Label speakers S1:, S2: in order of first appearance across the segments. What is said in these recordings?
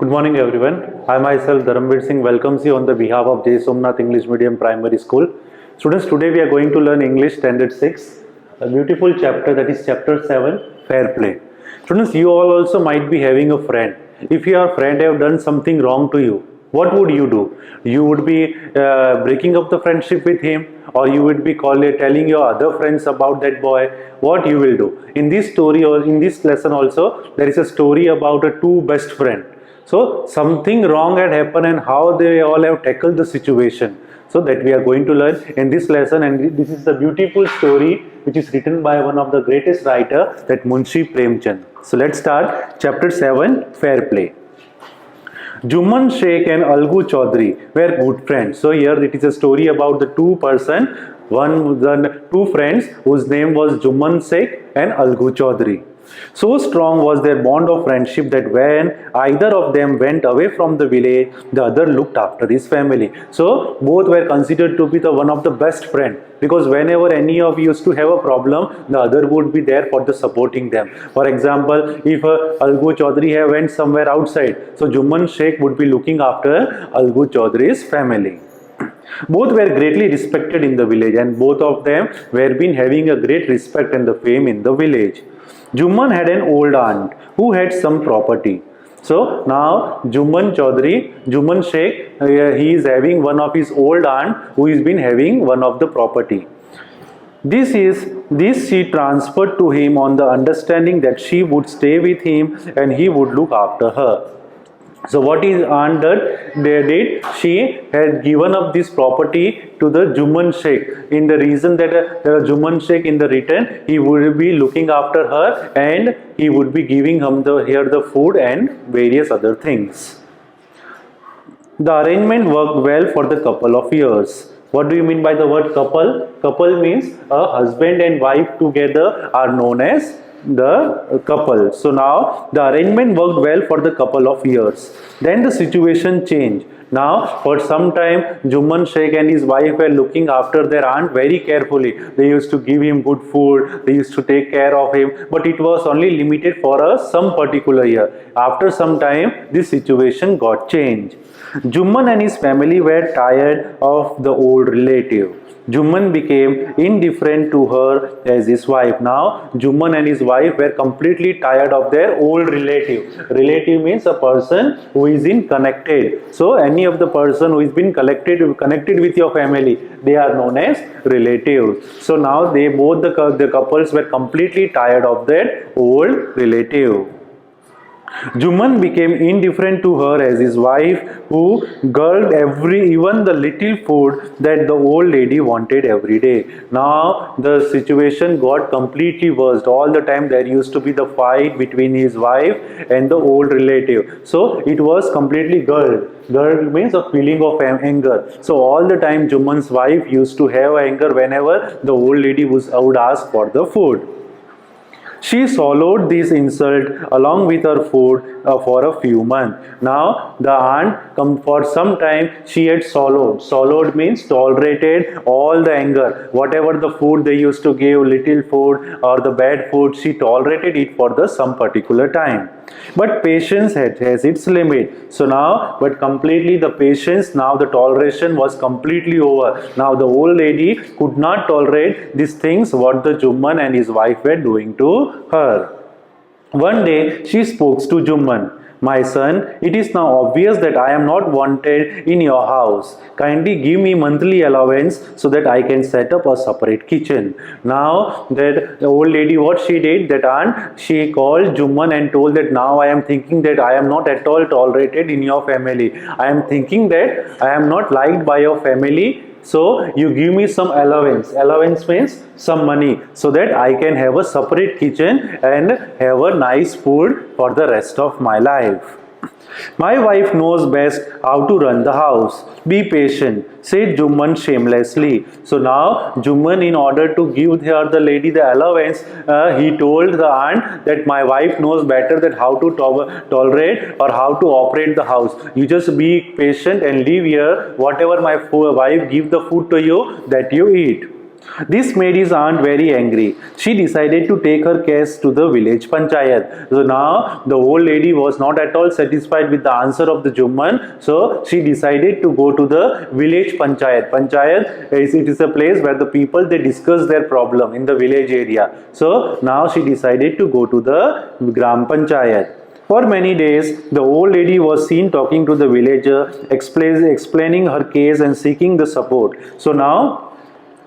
S1: Good morning everyone. I myself Dharamveer Singh welcomes you on the behalf of J. Somnath English Medium Primary School. Students, today we are going to learn English Standard 6, a beautiful chapter, that is chapter 7, Fair Play. Students, you all also might be having a friend. If your friend have done something wrong to you, what would you do? You would be breaking up the friendship with him, or you would be telling your other friends about that boy. What you will do? In this story or in this lesson also, there is a story about a two best friend. So something wrong had happened and how they all have tackled the situation. So that we are going to learn in this lesson, and this is the beautiful story which is written by one of the greatest writer, that Munshi Premchand. So let's start chapter 7, Fair Play. Juman Sheikh and Algu Chaudhary were good friends. So here it is a story about the two friends whose name was Juman Sheikh and Algu Chaudhary. So strong was their bond of friendship that when either of them went away from the village, the other looked after his family. So both were considered to be the one of the best friend, because whenever any of you used to have a problem, the other would be there for the supporting them. For example, if Algu Chaudhary went somewhere outside, so Juman Sheikh would be looking after Algu Chaudhary's family. Both were greatly respected in the village, and both of them were been having a great respect and the fame in the village. Juman had an old aunt who had some property. So now Juman Sheikh, he is having one of his old aunt who has been having one of the property. This she transferred to him on the understanding that she would stay with him and he would look after her. So what his aunt did, she had given up this property to the Juman Sheikh in the reason that the Juman Sheikh in the return, he would be looking after her and he would be giving him the food and various other things. The arrangement worked well for the couple of years. What do you mean by the word couple? Couple means a husband and wife together are known as the couple. So now the arrangement worked well for the couple of years. Then the situation changed. Now for some time Juman Sheikh and his wife were looking after their aunt very carefully. They used to give him good food, they used to take care of him, but it was only limited for some particular year. After some time this situation got changed. Juman and his family were tired of the old relative. Juman became indifferent to her as his wife. Now Juman and his wife were completely tired of their old relative. Relative means a person who is in connected. So any of the person who is been connected with your family, they are known as relatives. So now they both the couples were completely tired of their old relative. Juman became indifferent to her as his wife, who gulped even the little food that the old lady wanted every day. Now the situation got completely worse. All the time there used to be the fight between his wife and the old relative. So it was completely gulped. Gulped means a feeling of anger. So all the time Juman's wife used to have anger whenever the old lady would ask for the food. She swallowed this insult along with her food for a few months. Now the aunt, for some time, she had swallowed. Swallowed means tolerated all the anger. Whatever the food they used to give, little food or the bad food, she tolerated it for some particular time. But patience has its limit. So now, but completely the patience, now the toleration was completely over. Now the old lady could not tolerate these things what the Juman and his wife were doing to her. One day she spoke to Juman. My son, it is now obvious that I am not wanted in your house. Kindly give me monthly allowance so that I can set up a separate kitchen. Now that the old lady, what she did, that aunt, she called Juman and told that now I am thinking that I am not at all tolerated in your family. I am thinking that I am not liked by your family. So you give me some allowance. Allowance means some money, so that I can have a separate kitchen and have a nice food for the rest of my life. My wife knows best how to run the house. Be patient, said Juman shamelessly. So now Juman, in order to give her the lady the allowance, he told the aunt that my wife knows better that how to tolerate or how to operate the house. You just be patient and live here. Whatever my wife give the food to you, that you eat. This made his aunt very angry. She decided to take her case to the village panchayat. So now the old lady was not at all satisfied with the answer of the Jumman. So she decided to go to the village panchayat. Panchayat is a place where the people they discuss their problem in the village area. So now she decided to go to the gram panchayat. For many days, the old lady was seen talking to the villager, explaining her case and seeking the support. So now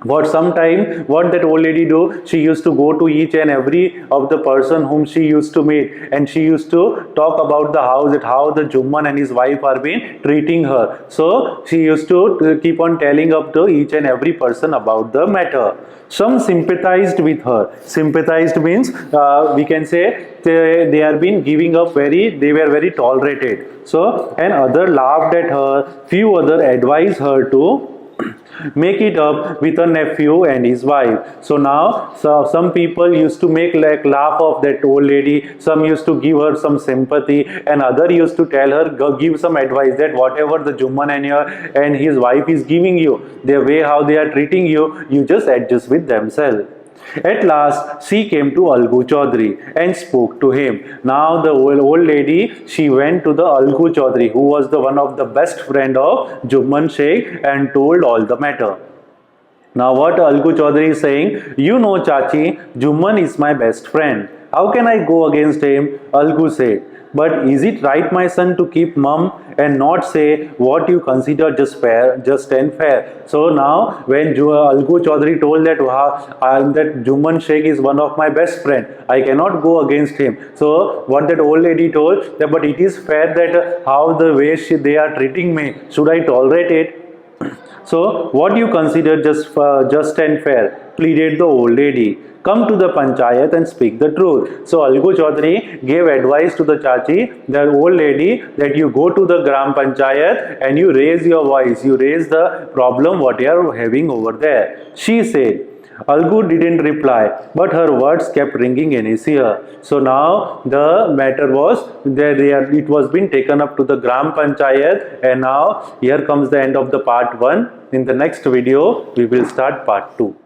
S1: what that old lady do, she used to go to each and every of the person whom she used to meet, and she used to talk about the house, that how the Jumman and his wife are been treating her. So she used to keep on telling up to each and every person about the matter. Some sympathized with her. Sympathized means we can say they are been giving up they were very tolerated. So and other laughed at her. Few other advised her to make it up with a nephew and his wife. So now some people used to make like laugh of that old lady, some used to give her some sympathy, and other used to tell her, give some advice that whatever the Jumman and his wife is giving you, their way how they are treating you, you just adjust with themselves. At last, she came to Algu Chaudhary and spoke to him. Now the old lady, she went to the Algu Chaudhary, who was the one of the best friend of Jumman Sheikh, and told all the matter. Now what Algu Chaudhary is saying, you know Chachi, Jumman is my best friend. How can I go against him? Algu said. But is it right, my son, to keep mum and not say what you consider just and fair? So now when Algu Chaudhary told that that Jumman Sheikh is one of my best friend, I cannot go against him. So what that old lady told, that but it is fair that how the way they are treating me, should I tolerate it? So what you consider just and fair? Pleaded the old lady. Come to the panchayat and speak the truth. So Algu Chaudhary gave advice to the Chachi, the old lady, that you go to the gram panchayat and you raise your voice, you raise the problem what you are having over there. She said. Algu didn't reply, but her words kept ringing in his ear. So now the matter was it was being taken up to the gram panchayat, and now here comes the end of the part 1. In the next video we will start part 2.